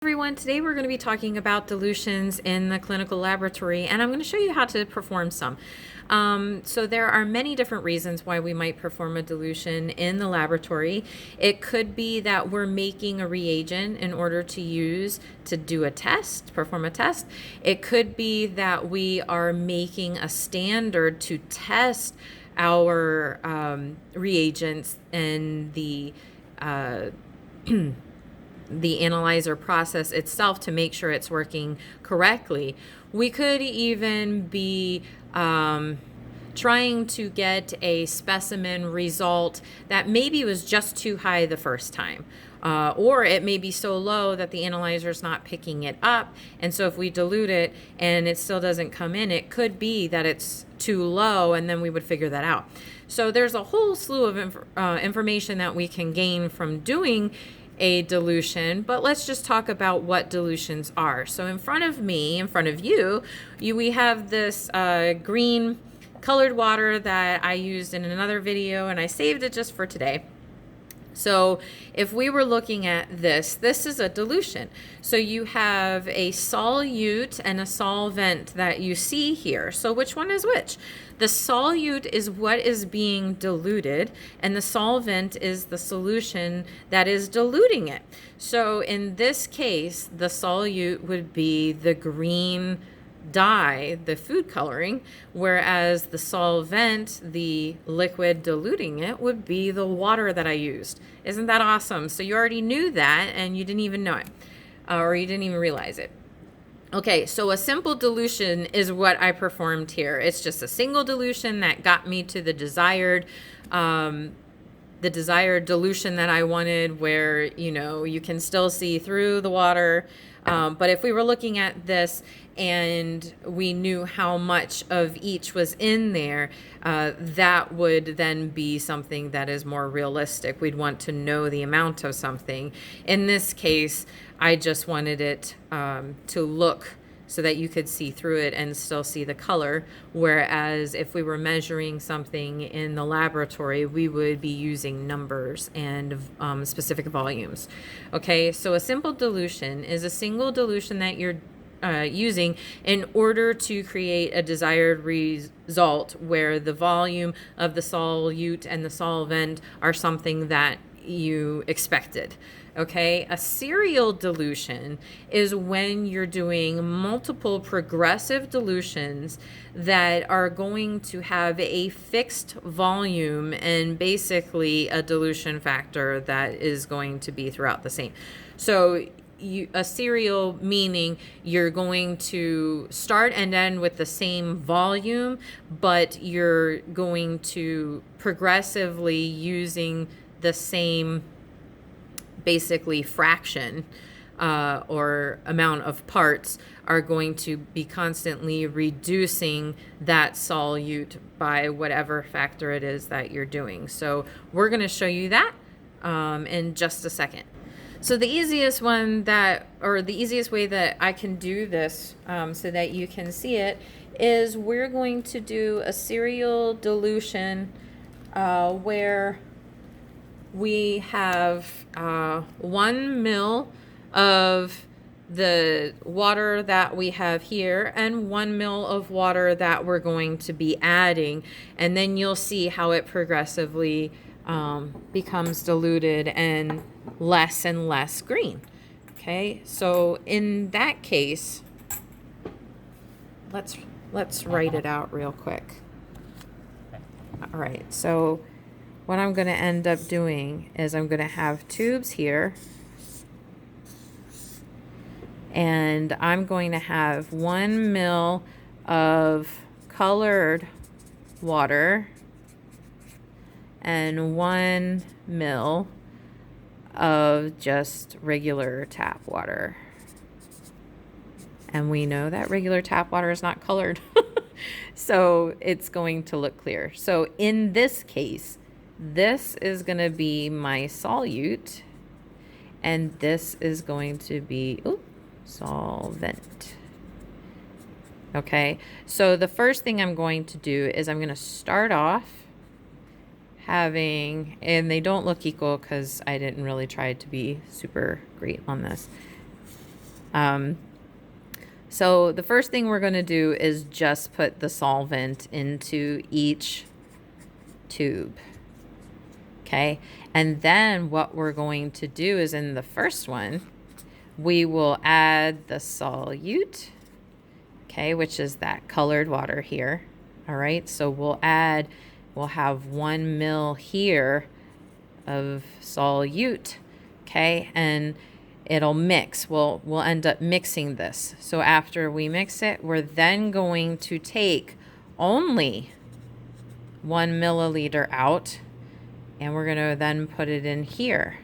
Everyone, today we're going to be talking about dilutions in the clinical laboratory, and I'm going to show you how to perform some. So there are many different reasons why we might perform a dilution in the laboratory. It could be that we're making a reagent in order to use to do a test, perform a test. It could be that we are making a standard to test our reagents in the the analyzer process itself to make sure it's working correctly. We could even be trying to get a specimen result that maybe was just too high the first time. Or it may be so low that the analyzer is not picking it up. And so if we dilute it and it still doesn't come in, it could be that it's too low, and then we would figure that out. So there's a whole slew of information that we can gain from doing a dilution, but let's just talk about what dilutions are. So in front of me, in front of you, we have this green colored water that I used in another video, and I saved it just for today. So if we were looking at this is a dilution. So you have a solute and a solvent that you see here. So which one is which? The solute is what is being diluted, and the solvent is the solution that is diluting it. So in this case, the solute would be the green dye, the food coloring, whereas the solvent, the liquid diluting it, would be the water that I used. Isn't that awesome? So you already knew that and you didn't even know it, or you didn't even realize it. Okay, so a simple dilution is what I performed here. It's just a single dilution that got me to the desired dilution that I wanted, where you can still see through the water. But if we were looking at this and we knew how much of each was in there, that would then be something that is more realistic. We'd want to know the amount of something. In this case, I just wanted it to look so that you could see through it and still see the color. Whereas if we were measuring something in the laboratory, we would be using numbers and specific volumes. Okay, so a simple dilution is a single dilution that you're using in order to create a desired result where the volume of the solute and the solvent are something that you expected. Okay, a serial dilution is when you're doing multiple progressive dilutions that are going to have a fixed volume and basically a dilution factor that is going to be throughout the same. So a serial meaning you're going to start and end with the same volume, but you're going to progressively using the same basically fraction or amount of parts are going to be constantly reducing that solute by whatever factor it is that you're doing. So we're going to show you that in just a second. So the easiest way that I can do this so that you can see it is we're going to do a serial dilution where we have 1 ml of the water that we have here and 1 ml of water that we're going to be adding, and then you'll see how it progressively becomes diluted and less green. Okay, so in that case, let's write it out real quick. All right, so what I'm going to end up doing is I'm going to have tubes here, and I'm going to have 1 ml of colored water and 1 ml of just regular tap water. And we know that regular tap water is not colored, so it's going to look clear. So in this case, this is going to be my solute, and this is going to be solvent. Okay, so the first thing I'm going to do is I'm going to start off having, and they don't look equal because I didn't really try to be super great on this. So the first thing we're going to do is just put the solvent into each tube. Okay, and then what we're going to do is in the first one, we will add the solute, okay, which is that colored water here. All right, so we'll have 1 ml here of solute, okay, and it'll mix. We'll end up mixing this. So after we mix it, we're then going to take only 1 milliliter out, and we're going to then put it in here.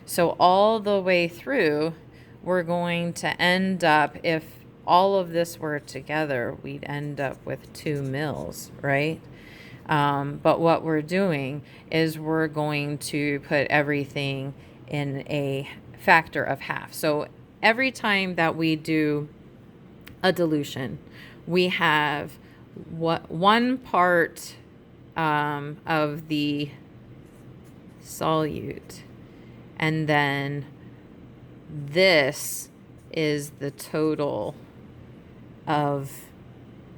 So all the way through, we're going to end up, if all of this were together, we'd end up with 2 mils, right? But what we're doing is we're going to put everything in a factor of half. So every time that we do a dilution, we have 1 part of the solute, and then this is the total of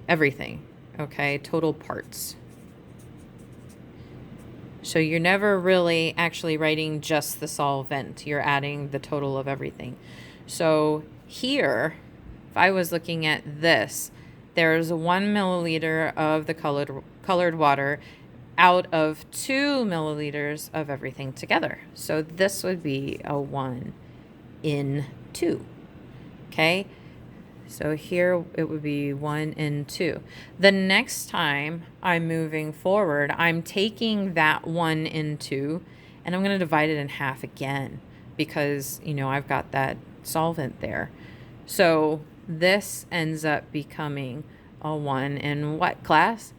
everything, okay, total parts. So you're never really actually writing just the solvent, you're adding the total of everything. So here, if I was looking at this, there's 1 milliliter of the colored water out of 2 milliliters of everything together. So this would be a 1 in 2. Okay, so here it would be 1 in 2. The next time I'm moving forward, I'm taking that 1 in 2 and I'm going to divide it in half again because, you know, I've got that solvent there. So this ends up becoming a 1 in what class?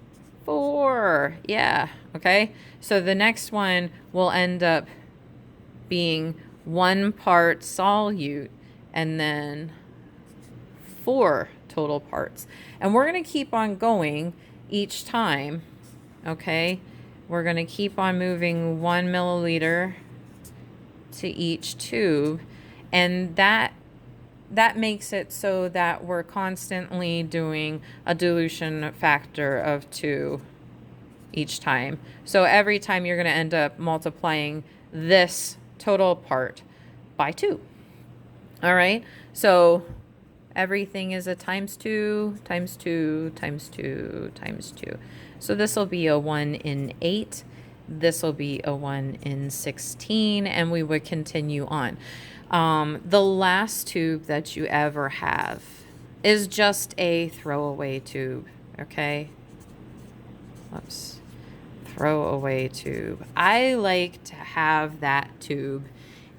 4. Yeah. Okay. So the next one will end up being 1 part solute and then 4 total parts. And we're going to keep on going each time. Okay. We're going to keep on moving 1 milliliter to each tube. And that makes it so that we're constantly doing a dilution factor of 2 each time. So every time you're going to end up multiplying this total part by 2. All right. So everything is a times 2, times 2, times 2, times 2. So this will be a 1 in 8. This will be a 1 in 16, and we would continue on. The last tube that you ever have is just a throwaway tube, okay? Oops. Throwaway tube. I like to have that tube,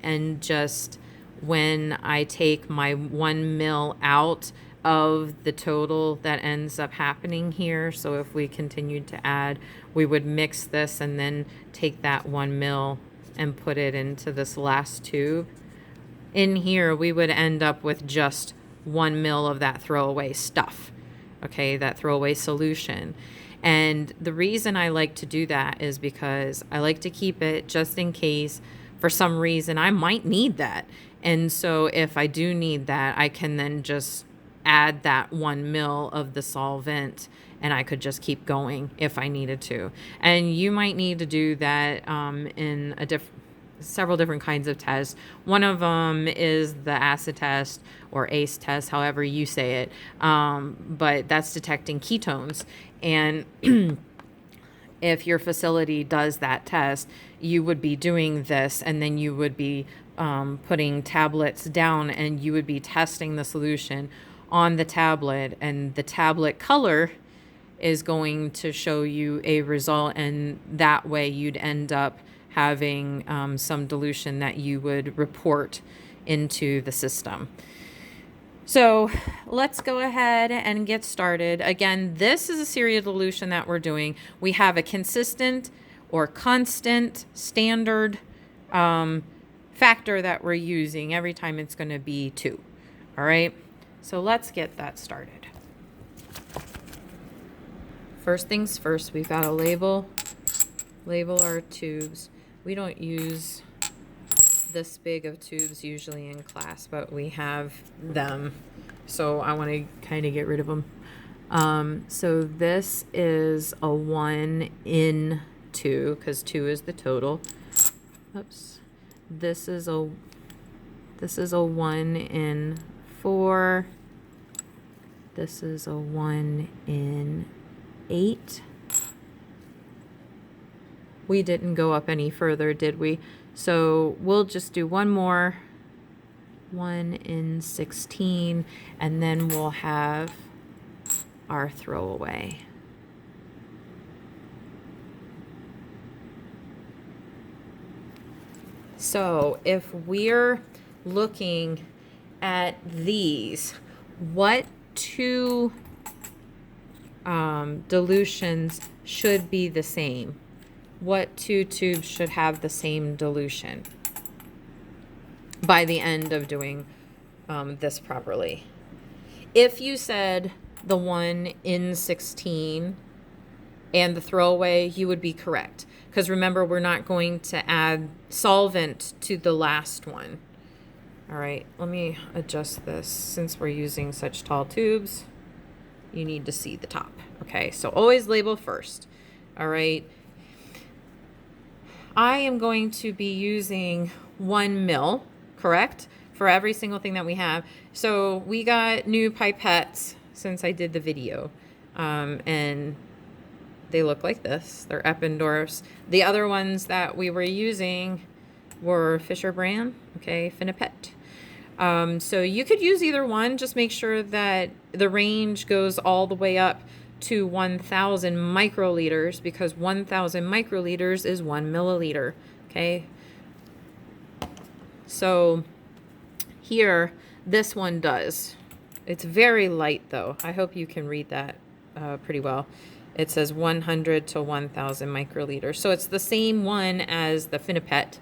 and just when I take my 1 mil out of the total that ends up happening here, so if we continued to add, we would mix this and then take that 1 mil and put it into this last tube. In here, we would end up with just 1 mil of that throwaway stuff, okay, that throwaway solution. And the reason I like to do that is because I like to keep it just in case for some reason I might need that. And so if I do need that, I can then just add that 1 mil of the solvent, and I could just keep going if I needed to. And you might need to do that in several different kinds of tests. One of them is the acid test or ACE test, however you say it, but that's detecting ketones. And if your facility does that test, you would be doing this, and then you would be putting tablets down, and you would be testing the solution on the tablet, and the tablet color is going to show you a result, and that way you'd end up having some dilution that you would report into the system. So let's go ahead and get started. Again, this is a serial dilution that we're doing. We have a consistent or constant standard factor that we're using every time. It's going to be 2. All right. So let's get that started. First things first, we've got to label our tubes. We don't use this big of tubes usually in class, but we have them. So I want to kind of get rid of them. So this is a 1 in 2, because 2 is the total. Oops. This is a 1 in 4. This is a 1 in 8. We didn't go up any further, did we? So we'll just do one more, 1 in 16, and then we'll have our throwaway. So if we're looking at these, what two dilutions should be the same? What two tubes should have the same dilution by the end of doing this properly? If you said the 1 in 16 and the throwaway, you would be correct. Because remember, we're not going to add solvent to the last one. All right, let me adjust this. Since we're using such tall tubes, you need to see the top. Okay, so always label first. All right. I am going to be using 1 mil, correct? For every single thing that we have. So we got new pipettes since I did the video. And they look like this. They're Eppendorf's. The other ones that we were using were Fisher brand, okay, Finipet. So you could use either one. Just make sure that the range goes all the way up to 1,000 microliters, because 1,000 microliters is 1 milliliter, okay? So here, this one does. It's very light though. I hope you can read that pretty well. It says 100 to 1,000 microliters. So it's the same one as the Finipet,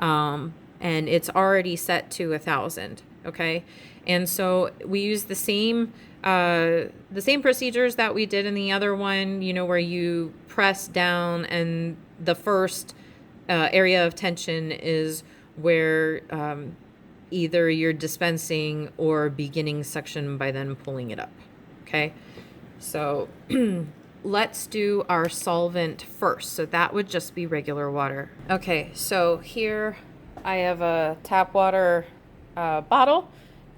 and it's already set to 1,000, okay? And so we use the same procedures that we did in the other one, you know, where you press down and the first area of tension is where either you're dispensing or beginning suction by then pulling it up, okay? So let's do our solvent first. So that would just be regular water. Okay, so here I have a tap water bottle,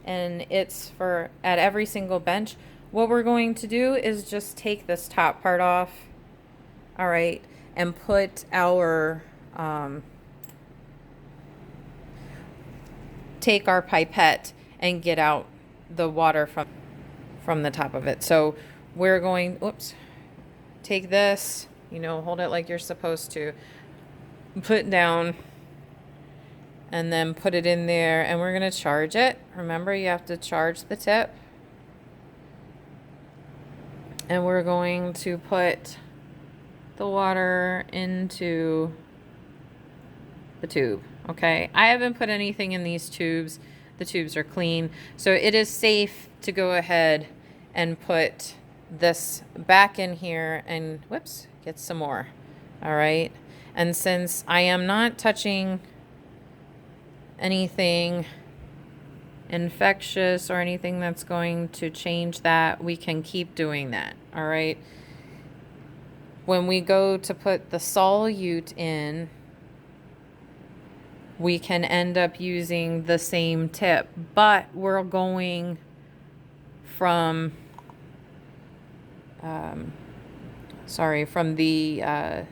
and it's for at every single bench. What we're going to do is just take this top part off, all right, and put our take our pipette and get out the water from the top of it. So we're going, oops, take this, you know, hold it like you're supposed to, put down, and then put it in there, and we're going to charge it. Remember, you have to charge the tip. And we're going to put the water into the tube, okay? I haven't put anything in these tubes. The tubes are clean. So it is safe to go ahead and put this back in here and, whoops, get some more, all right? And since I am not touching anything infectious or anything that's going to change that, we can keep doing that, all right? When we go to put the solute in, we can end up using the same tip, but we're going from from the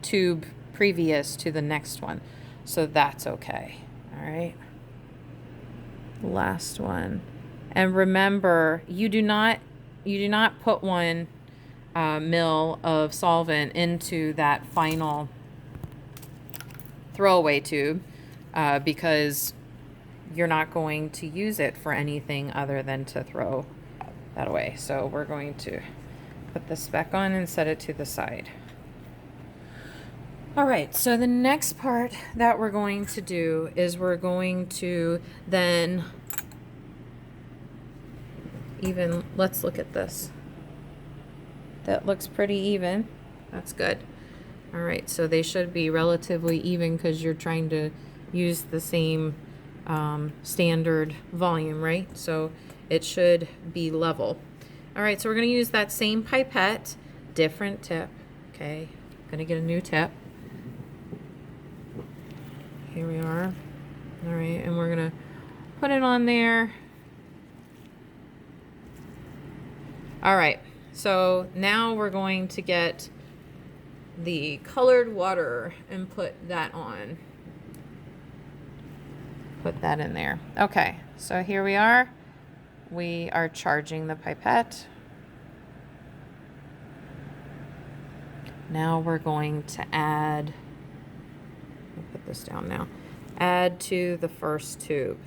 tube previous to the next one, so that's okay. All right, last one. And remember, you do not put 1 mil of solvent into that final throwaway tube because you're not going to use it for anything other than to throw that away. So we're going to put this back on and set it to the side. All right, so the next part that we're going to do is we're going to then let's look at this. That looks pretty even. That's good. All right, so they should be relatively even because you're trying to use the same standard volume, right? So it should be level. All right, so we're going to use that same pipette, different tip. Okay, going to get a new tip. Here we are. All right, and we're going to put it on there. All right, so now we're going to get the colored water and put that on. Put that in there. Okay, so here we are. We are charging the pipette. Now we're going to add, I'll put this down now, add to the first tube.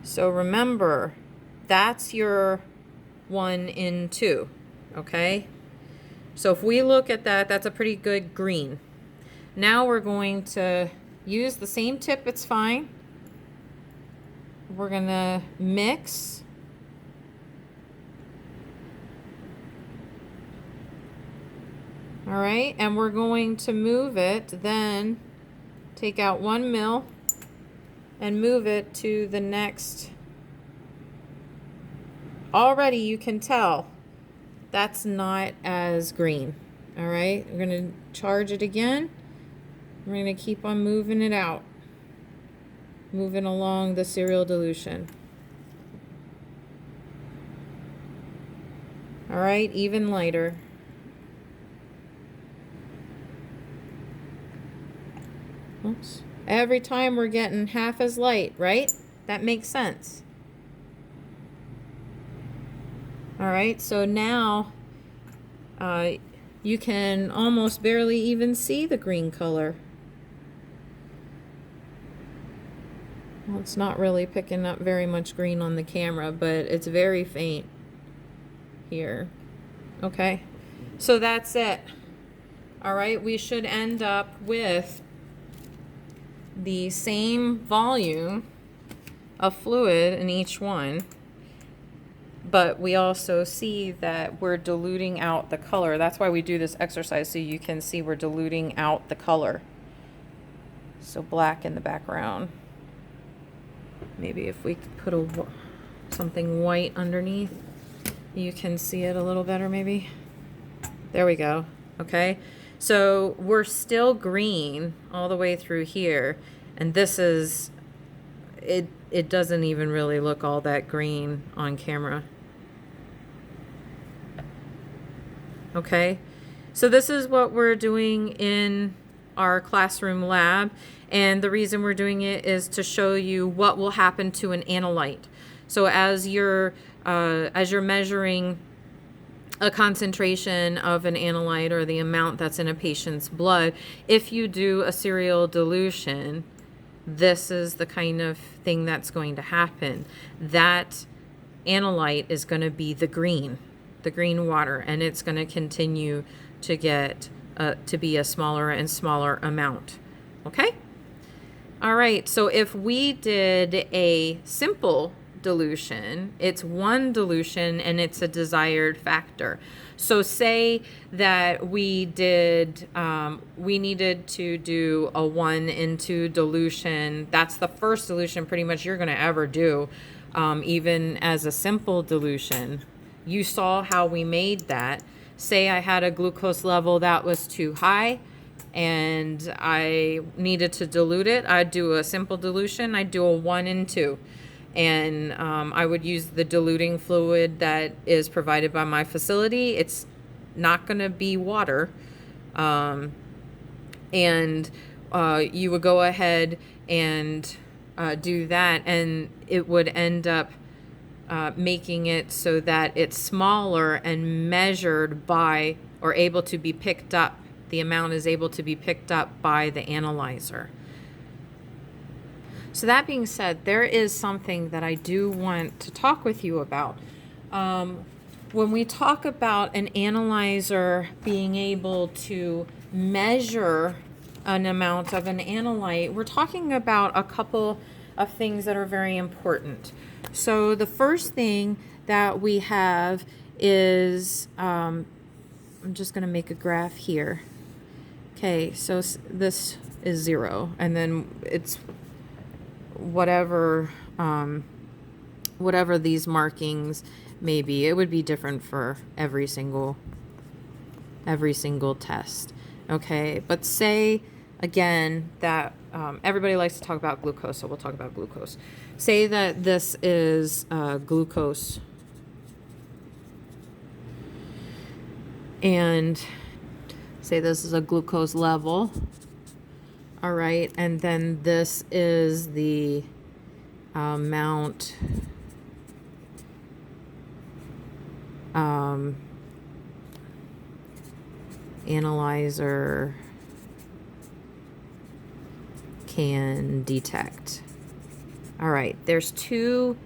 So remember, that's your 1 in 2, okay? So if we look at that, that's a pretty good green. Now we're going to use the same tip, it's fine. We're gonna mix. All right, and we're going to move it, then take out 1 ml and move it to the next. Already you can tell that's not as green. All right, we're gonna charge it again. We're gonna keep on moving it out, moving along the serial dilution. All right, even lighter. Oops. Every time we're getting half as light, right? That makes sense. All right, so now you can almost barely even see the green color. Well, it's not really picking up very much green on the camera, but it's very faint here. Okay, so that's it. All right, we should end up with the same volume of fluid in each one, but we also see that we're diluting out the color. That's why we do this exercise, so you can see we're diluting out the color. So black in the background. Maybe if we could put something white underneath, you can see it a little better maybe. There we go. Okay, so we're still green all the way through here, and this is, it doesn't even really look all that green on camera. Okay, so this is what we're doing in our classroom lab, and the reason we're doing it is to show you what will happen to an analyte. So as you're measuring a concentration of an analyte or the amount that's in a patient's blood, if you do a serial dilution, this is the kind of thing that's going to happen. That analyte is going to be the green water, and it's going to continue to get to be a smaller and smaller amount. Okay? All right, so if we did a simple dilution, it's 1 dilution and it's a desired factor. So say that we did, we needed to do a 1 in 2 dilution. That's the first dilution pretty much you're going to ever do, even as a simple dilution. You saw how we made that. Say I had a glucose level that was too high and I needed to dilute it. I'd do a simple dilution. I'd do a 1 in 2. And I would use the diluting fluid that is provided by my facility. It's not going to be water. And you would go ahead and do that, and it would end up making it so that it's smaller and measured by, or able to be picked up. The amount is able to be picked up by the analyzer. So that being said, there is something that I do want to talk with you about. When we talk about an analyzer being able to measure an amount of an analyte, we're talking about a couple of things that are very important. So the first thing that we have is, I'm just going to make a graph here. Okay, so this is 0, and then it's whatever whatever these markings may be. It would be different for every single test. Okay, but say again that everybody likes to talk about glucose, so we'll talk about glucose. Say that this is glucose, and say this is a glucose level. All right, and then this is the amount analyzer can detect. All right, there's two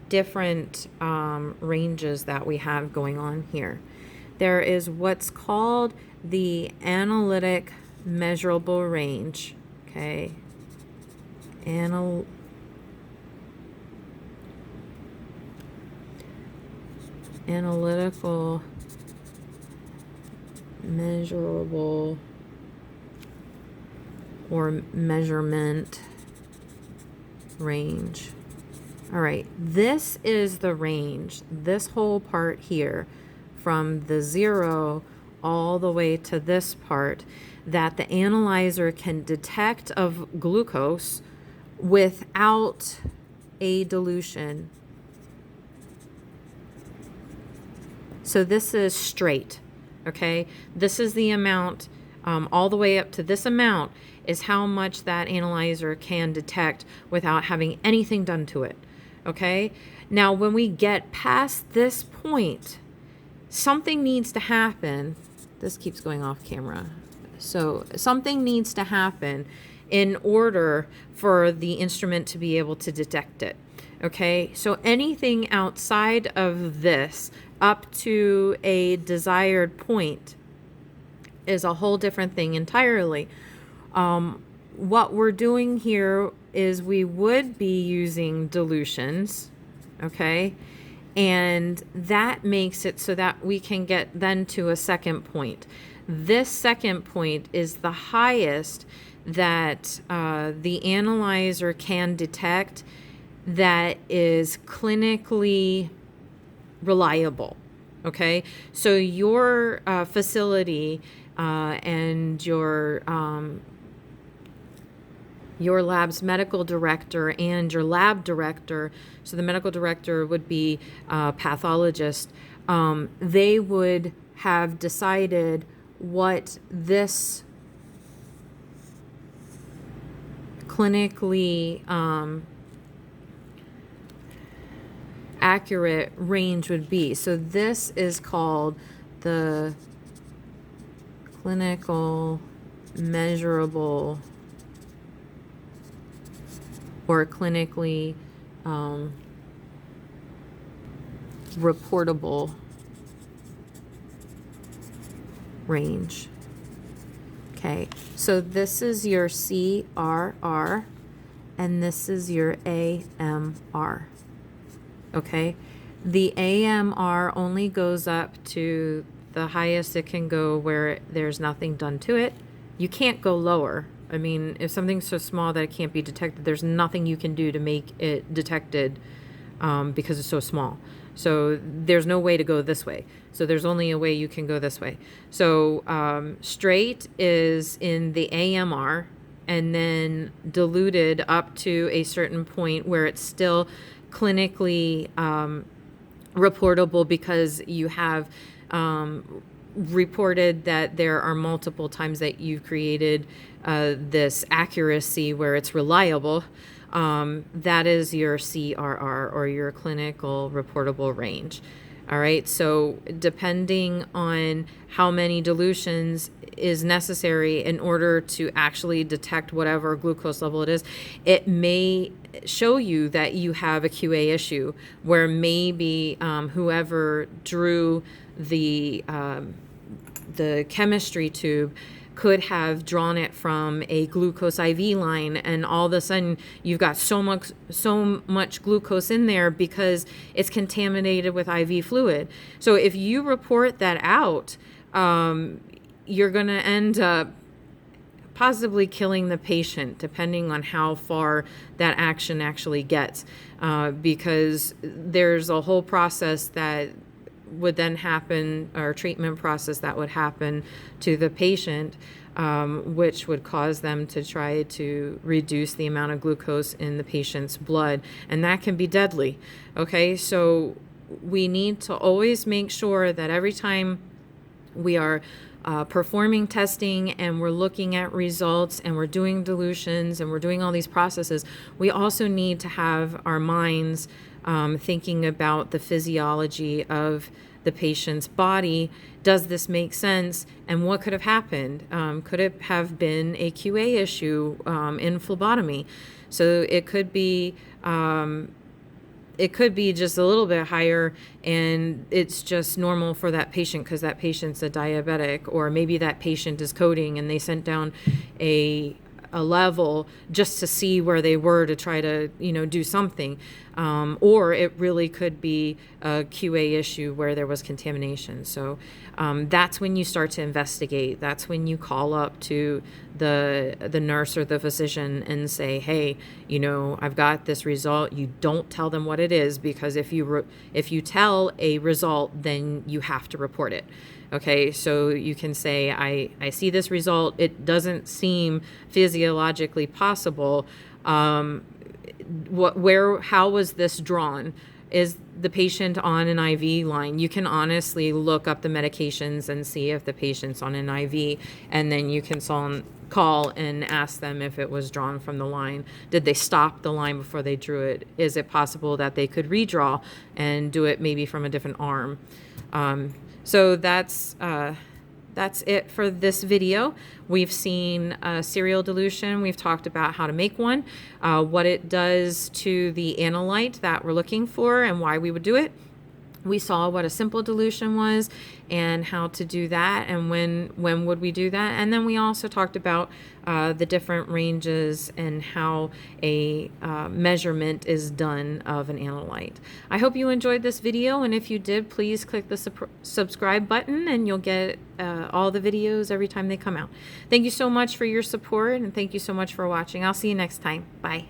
different ranges that we have going on here. There is what's called the analytic measurable range. Okay, analytical measurable or measurement range. All right, this is the range, this whole part here, from the 0 all the way to this part, that the analyzer can detect of glucose without a dilution. So this is straight, okay? This is the amount, all the way up to this amount is how much that analyzer can detect without having anything done to it, okay? Now, when we get past this point, something needs to happen. This keeps going off camera. So something needs to happen in order for the instrument to be able to detect it, okay? So anything outside of this up to a desired point is a whole different thing entirely. What we're doing here is we would be using dilutions, okay? And that makes it so that we can get then to a second point. This second point is the highest that the analyzer can detect that is clinically reliable, okay? So your facility and your lab's medical director and your lab director, so the medical director would be a pathologist, they would have decided what this clinically accurate range would be. So this is called the clinical measurable or clinically reportable range. Okay, so this is your CRR and this is your AMR. Okay, the AMR only goes up to the highest it can go where there's nothing done to it. You can't go lower. I mean, if something's so small that it can't be detected, there's nothing you can do to make it detected because it's so small. So there's no way to go this way. So there's only a way you can go this way. So straight is in the AMR, and then diluted up to a certain point where it's still clinically reportable because you have reported that there are multiple times that you've created this accuracy where it's reliable. That is your CRR, or your clinical reportable range. All right, so depending on how many dilutions is necessary in order to actually detect whatever glucose level it is, it may show you that you have a QA issue where maybe whoever drew the chemistry tube could have drawn it from a glucose IV line, and all of a sudden you've got so much glucose in there because it's contaminated with IV fluid. So if you report that out, you're going to end up possibly killing the patient, depending on how far that action actually gets, because there's a whole process that would then happen, or treatment process that would happen to the patient, which would cause them to try to reduce the amount of glucose in the patient's blood, and that can be deadly. Okay, so we need to always make sure that every time we are performing testing and we're looking at results and we're doing dilutions and we're doing all these processes, we also need to have our minds thinking about the physiology of the patient's body. Does this make sense? And what could have happened? Could it have been a QA issue in phlebotomy? So it could be just a little bit higher, and it's just normal for that patient because that patient's a diabetic, or maybe that patient is coding and they sent down a level just to see where they were to try to, do something. Or it really could be a QA issue where there was contamination. So that's when you start to investigate. That's when you call up to the nurse or the physician and say, hey, I've got this result. You don't tell them what it is, because if you tell a result, then you have to report it. Okay, so you can say, I see this result. It doesn't seem physiologically possible. How was this drawn? Is the patient on an IV line? You can honestly look up the medications and see if the patient's on an IV, and then you can call and ask them if it was drawn from the line. Did they stop the line before they drew it? Is it possible that they could redraw and do it maybe from a different arm? So that's it for this video. We've seen serial dilution. We've talked about how to make one, what it does to the analyte that we're looking for, and why we would do it. We saw what a simple dilution was and how to do that, and when would we do that. And then we also talked about the different ranges and how a measurement is done of an analyte. I hope you enjoyed this video, and if you did, please click the subscribe button and you'll get all the videos every time they come out. Thank you so much for your support, and thank you so much for watching. I'll see you next time. Bye.